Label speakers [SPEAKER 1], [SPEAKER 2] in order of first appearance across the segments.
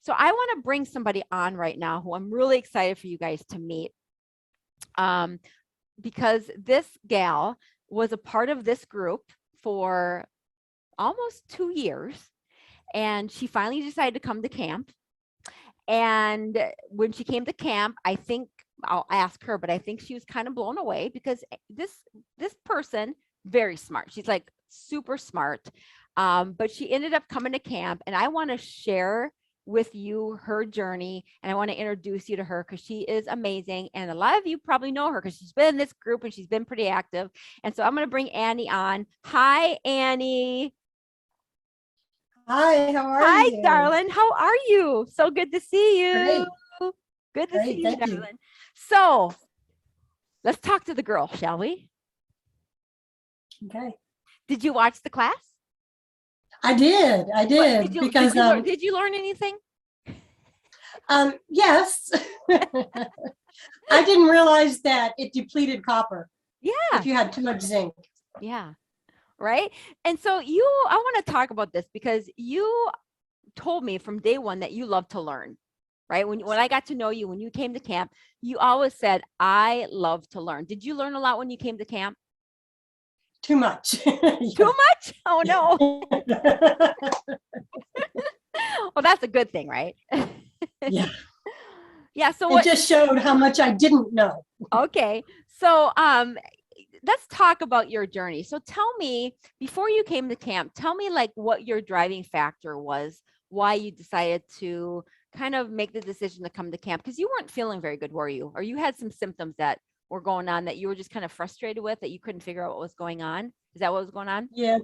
[SPEAKER 1] So I want to bring somebody on right now who I'm really excited for you guys to meet. Because this gal was a part of this group for almost 2 years. And she finally decided to come to camp. And when she came to camp, I think I'll ask her, but I think she was kind of blown away because this person, very smart. She's like super smart. But she ended up coming to camp, and I want to share with you her journey, and I want to introduce you to her because she is amazing. And a lot of you probably know her because she's been in this group and she's been pretty active. And so I'm going to bring Annie on. Hi, Annie.
[SPEAKER 2] Hi, how are you?
[SPEAKER 1] Hi, darling. How are you? So good to see you.
[SPEAKER 2] Great.
[SPEAKER 1] Good to see you,
[SPEAKER 2] Thank you.
[SPEAKER 1] darling. So let's talk to the girl, shall we?
[SPEAKER 2] Okay.
[SPEAKER 1] Did you watch the class?
[SPEAKER 2] I did. Because
[SPEAKER 1] did you learn anything?
[SPEAKER 2] Yes. I didn't realize that it depleted copper.
[SPEAKER 1] Yeah.
[SPEAKER 2] If you had too much zinc.
[SPEAKER 1] Yeah. Right. And so I want to talk about this because you told me from day one that you love to learn, right? When I got to know you, when you came to camp, you always said, I love to learn. Did you learn a lot when you came to camp?
[SPEAKER 2] Too much.
[SPEAKER 1] Too much? Oh, no. Well, that's a good thing, right?
[SPEAKER 2] Yeah.
[SPEAKER 1] Yeah. So
[SPEAKER 2] it just showed how much I didn't know.
[SPEAKER 1] Okay. So let's talk about your journey. So tell me, before you came to camp, tell me like what your driving factor was, why you decided to kind of make the decision to come to camp, because you weren't feeling very good, were you? Or you had some symptoms that were going on that you were just kind of frustrated with, that you couldn't figure out what was going on? Is that what was going on?
[SPEAKER 2] Yeah.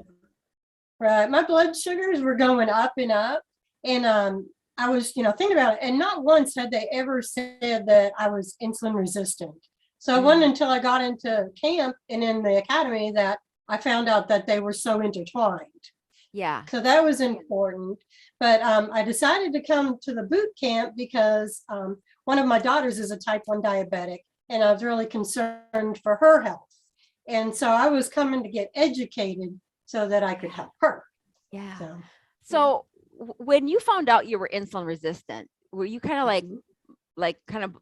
[SPEAKER 2] Right. My blood sugars were going up and up. And I was, thinking about it. And not once had they ever said that I was insulin resistant. So it wasn't until I got into camp and in the academy that I found out that they were so intertwined.
[SPEAKER 1] Yeah.
[SPEAKER 2] So that was important. But I decided to come to the boot camp because one of my daughters is a type 1 diabetic, and I was really concerned for her health. And so I was coming to get educated so that I could help her.
[SPEAKER 1] Yeah. So when you found out you were insulin resistant, were you kind of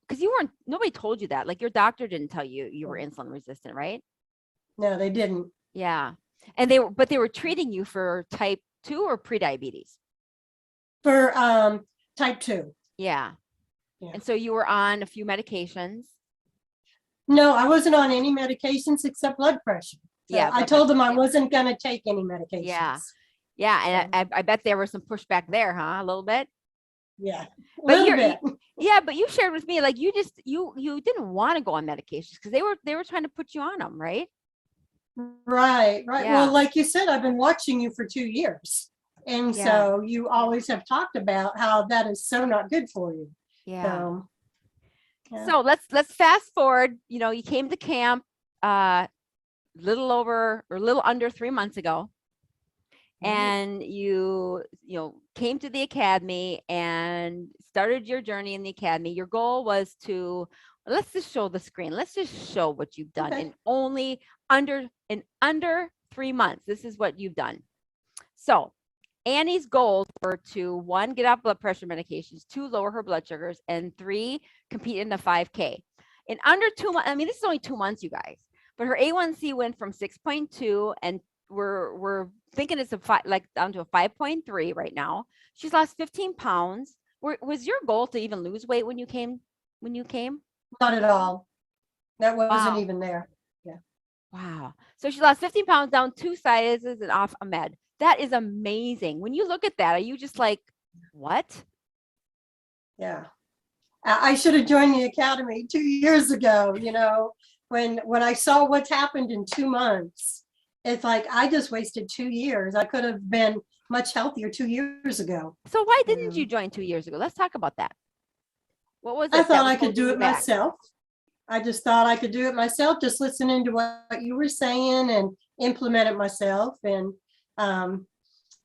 [SPEAKER 1] because nobody told you that, like your doctor didn't tell you you were insulin resistant, right?
[SPEAKER 2] No, they didn't.
[SPEAKER 1] Yeah. And they were treating you for type 2 or pre-diabetes?
[SPEAKER 2] For type 2.
[SPEAKER 1] Yeah. And so you were on a few medications?
[SPEAKER 2] No, I wasn't on any medications except blood pressure. So I told them I wasn't going to take any medications.
[SPEAKER 1] Yeah. Yeah. And I bet there was some pushback there, huh? A little bit?
[SPEAKER 2] Yeah.
[SPEAKER 1] But you shared with me, like you didn't want to go on medications because they were trying to put you on them, right?
[SPEAKER 2] Right.
[SPEAKER 1] Yeah.
[SPEAKER 2] Well, like you said, I've been watching you for 2 years. And so you always have talked about how that is so not good for you.
[SPEAKER 1] Yeah. So let's fast forward. You came to camp little under 3 months ago. And you came to the academy and started your journey in the academy. Your goal was to, let's just show the screen. Let's just show what you've done in under 3 months. This is what you've done. So Annie's goals were to 1, get off blood pressure medications, 2, lower her blood sugars, and 3, compete in the 5K. In under 2 months, I mean, this is only 2 months, you guys, but her A1C went from 6.2, and we're thinking it's down to a 5.3 right now. She's lost 15 pounds. Was your goal to even lose weight when you came?
[SPEAKER 2] Not at all. That wasn't even there. Yeah.
[SPEAKER 1] Wow. So she lost 15 pounds, down 2 sizes, and off a med. That is amazing. When you look at that, are you just like, what?
[SPEAKER 2] Yeah. I should have joined the academy 2 years ago, when I saw what's happened in 2 months. It's like, I just wasted 2 years. I could have been much healthier 2 years ago.
[SPEAKER 1] So why didn't you join 2 years ago? Let's talk about that. What was it?
[SPEAKER 2] I thought I could do it myself. I just thought I could do it myself, just listening to what you were saying and implement it myself. And,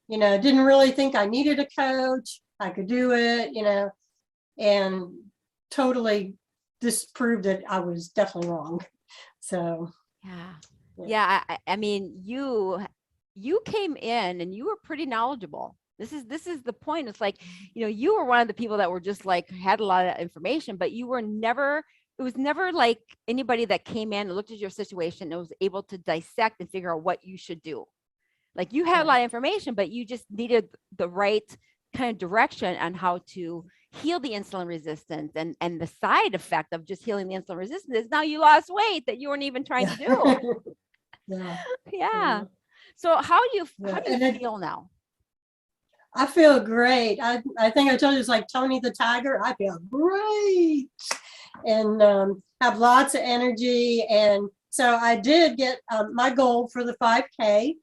[SPEAKER 2] didn't really think I needed a coach. I could do it, and totally disproved that I was definitely wrong. So,
[SPEAKER 1] yeah. I mean, you came in and you were pretty knowledgeable. This is the point. It's like, you were one of the people that were just like had a lot of information, but you were never, it was never like anybody that came in and looked at your situation and was able to dissect and figure out what you should do. Like you had a lot of information, but you just needed the right kind of direction on how to heal the insulin resistance, and the side effect of just healing the insulin resistance is now you lost weight that you weren't even trying to do.
[SPEAKER 2] Yeah.
[SPEAKER 1] Yeah. So how do you
[SPEAKER 2] And
[SPEAKER 1] feel now?
[SPEAKER 2] I feel great. I think I told you it's like Tony the Tiger. I feel great and have lots of energy. And so I did get my goal for the 5K,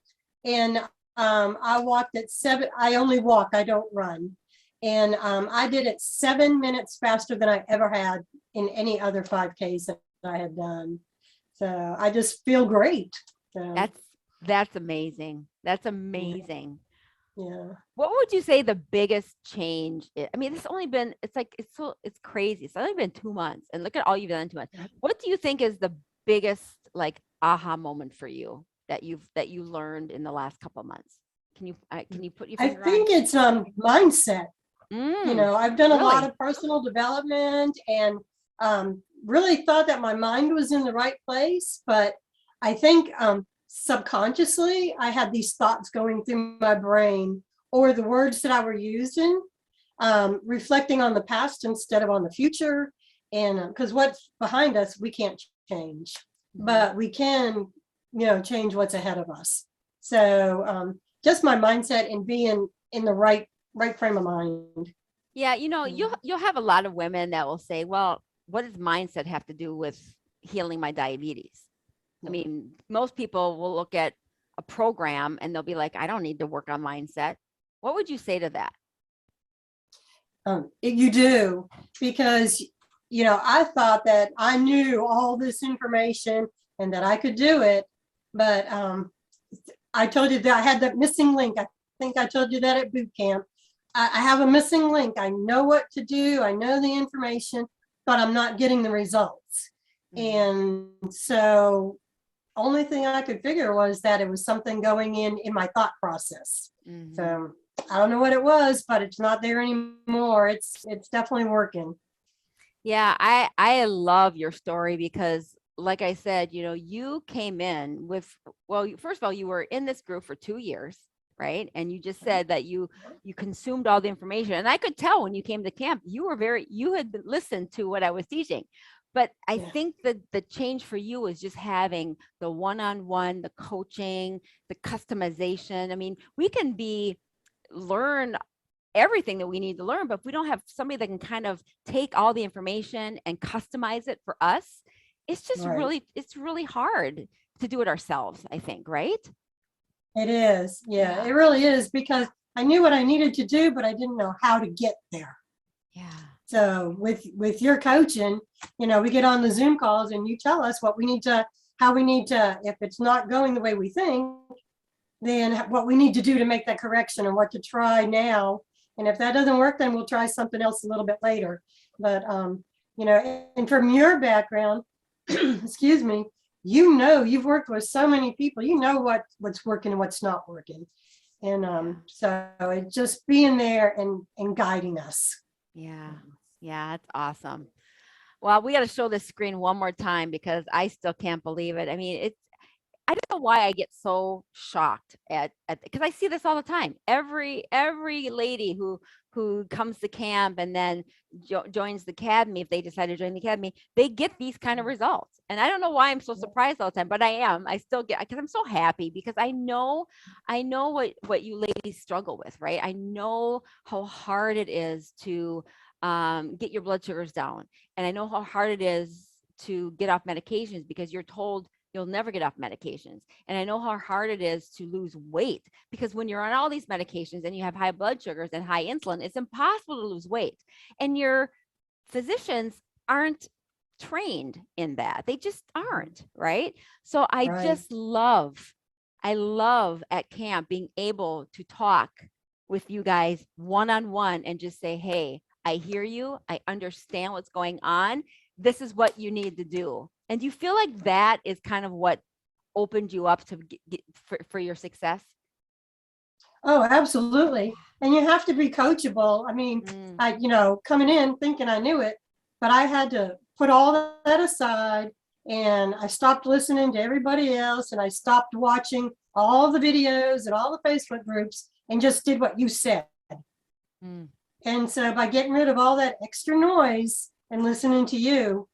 [SPEAKER 2] and I walked at 7. I only walk, I don't run. And I did it 7 minutes faster than I ever had in any other 5Ks that I had done. So I just feel great. So,
[SPEAKER 1] that's amazing. That's amazing.
[SPEAKER 2] yeah.
[SPEAKER 1] What would you say the biggest change is? I mean, it's only been, it's crazy. It's only been 2 months, and look at all you've done in 2 months. What do you think is the biggest like aha moment for you that you learned in the last couple of months? Can you put your finger
[SPEAKER 2] I think it's mindset. I've done a lot of personal development, and really thought that my mind was in the right place, but I think subconsciously I had these thoughts going through my brain, or the words that I were using, reflecting on the past instead of on the future. And because what's behind us we can't change, but we can change what's ahead of us. So just my mindset and being in the right frame of mind.
[SPEAKER 1] Yeah, you'll have a lot of women that will say, well, what does mindset have to do with healing my diabetes? I mean, most people will look at a program and they'll be like, I don't need to work on mindset. What would you say to that?
[SPEAKER 2] You do, because I thought that I knew all this information and that I could do it, but I told you that I had that missing link. I think I told you that at boot camp. I have a missing link. I know what to do. I know the information, but I'm not getting the results. And so only thing I could figure was that it was something going in my thought process. So I don't know what it was, but it's not there anymore. It's definitely working.
[SPEAKER 1] Yeah, I love your story because, like I said, you came in with, well, first of all, you were in this group for 2 years, right? And you just said that you consumed all the information, and I could tell when you came to camp, you had listened to what I was teaching. But I think that the change for you is just having the one-on-one, the coaching, the customization. I mean, we can learn everything that we need to learn, but if we don't have somebody that can kind of take all the information and customize it for us, it's just it's really hard to do it ourselves, I think, right?
[SPEAKER 2] It is. Yeah, it really is, because I knew what I needed to do, but I didn't know how to get there.
[SPEAKER 1] Yeah.
[SPEAKER 2] So with your coaching, we get on the Zoom calls and you tell us what we need to, how we need to, if it's not going the way we think, then what we need to do to make that correction and what to try now. And if that doesn't work, then we'll try something else a little bit later. But, and from your background, excuse me, you've worked with so many people, what's working and what's not working. And so it's just being there and guiding us.
[SPEAKER 1] Yeah. Yeah. That's awesome. Well, we got to show this screen one more time because I still can't believe it. I mean, I don't know why I get so shocked at because I see this all the time. Every lady who comes to camp and then joins the academy, if they decide to join the academy, they get these kind of results. And I don't know why I'm so surprised all the time, but I am. I still get, because I'm so happy, because I know what you ladies struggle with, right? I know how hard it is to get your blood sugars down, and I know how hard it is to get off medications because you're told you'll never get off medications. And I know how hard it is to lose weight, because when you're on all these medications and you have high blood sugars and high insulin, it's impossible to lose weight. And your physicians aren't trained in that. They just aren't, right? So I love at camp being able to talk with you guys one-on-one and just say, hey, I hear you. I understand what's going on. This is what you need to do. And do you feel like that is kind of what opened you up to for your success?
[SPEAKER 2] Oh, absolutely. And you have to be coachable. I mean, coming in thinking I knew it, but I had to put all that aside and I stopped listening to everybody else and I stopped watching all the videos and all the Facebook groups and just did what you said.
[SPEAKER 1] Mm.
[SPEAKER 2] And so by getting rid of all that extra noise and listening to you,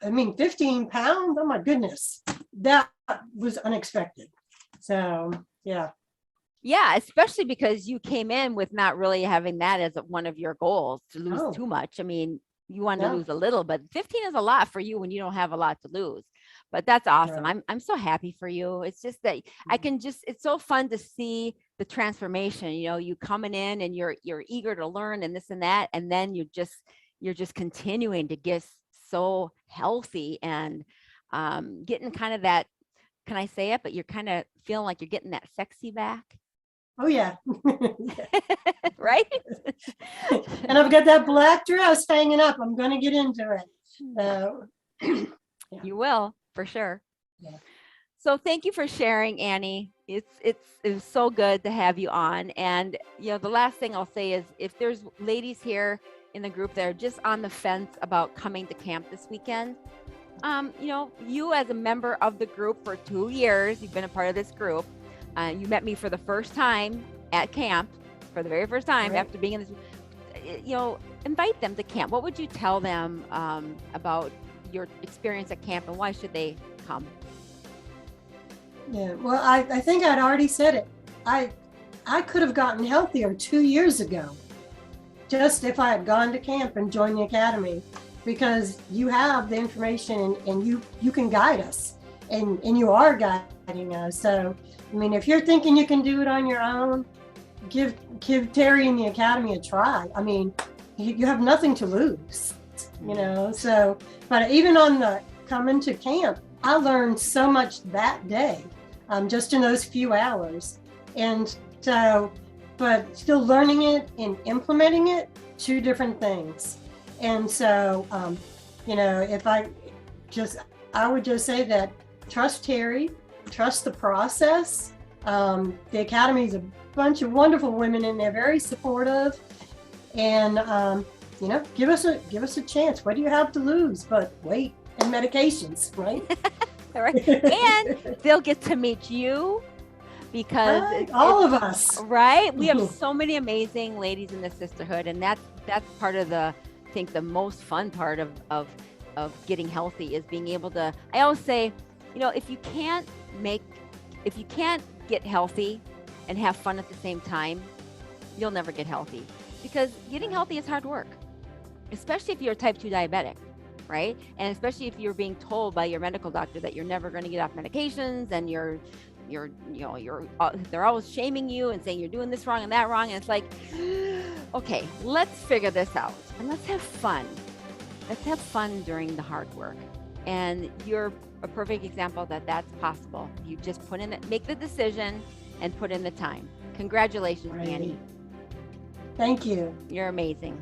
[SPEAKER 2] I mean, 15 pounds, oh my goodness, that was unexpected. So, yeah.
[SPEAKER 1] Yeah, especially because you came in with not really having that as one of your goals to lose
[SPEAKER 2] Oh,
[SPEAKER 1] too much. I mean, you wanted to
[SPEAKER 2] no.
[SPEAKER 1] lose a little, but 15 is a lot for you when you don't have a lot to lose. But that's awesome.
[SPEAKER 2] Right.
[SPEAKER 1] I'm so happy for you. It's just that I can just, it's so fun to see the transformation, you coming in and you're eager to learn and this and that, and then you're just continuing to get so healthy and getting kind of that, can I say it, but you're kind of feeling like you're getting that sexy back.
[SPEAKER 2] Oh, yeah.
[SPEAKER 1] Right?
[SPEAKER 2] And I've got that black dress hanging up. I'm going to get into it.
[SPEAKER 1] You will, for sure.
[SPEAKER 2] Yeah.
[SPEAKER 1] So thank you for sharing, Annie. It was so good to have you on. And the last thing I'll say is if there's ladies here in the group that are just on the fence about coming to camp this weekend, you as a member of the group for 2 years, you've been a part of this group. You met me for the first time at camp, for the very first time,
[SPEAKER 2] Right.
[SPEAKER 1] after being in this, invite them to camp. What would you tell them about your experience at camp and why should they come?
[SPEAKER 2] Yeah. Well, I think I'd already said it. I could have gotten healthier 2 years ago, just if I had gone to camp and joined the academy, because you have the information and you can guide us and you are guiding us. So, I mean, if you're thinking you can do it on your own, give Terry and the academy a try. I mean, you have nothing to lose, so, but even on the coming to camp, I learned so much that day, just in those few hours. And so, but still learning it and implementing it, 2 different things. And so, if I would just say that trust Terry, trust the process. The academy is a bunch of wonderful women in there, very supportive, and give us a chance. What do you have to lose but weight and medications, right?
[SPEAKER 1] All right. And they'll get to meet you because
[SPEAKER 2] all of us,
[SPEAKER 1] right? We have so many amazing ladies in the sisterhood, and that's part of I think the most fun part of getting healthy is being able to. I always say, if you can't get healthy and have fun at the same time, you'll never get healthy, because getting healthy is hard work, especially if you're a type 2 diabetic, right? And especially if you're being told by your medical doctor that you're never going to get off medications, and they're always shaming you and saying you're doing this wrong and that wrong. And it's like, okay, let's figure this out and let's have fun. Let's have fun during the hard work. And you're a perfect example that that's possible. You just make the decision and put in the time. Congratulations,
[SPEAKER 2] right.
[SPEAKER 1] Annie.
[SPEAKER 2] Thank you.
[SPEAKER 1] You're amazing.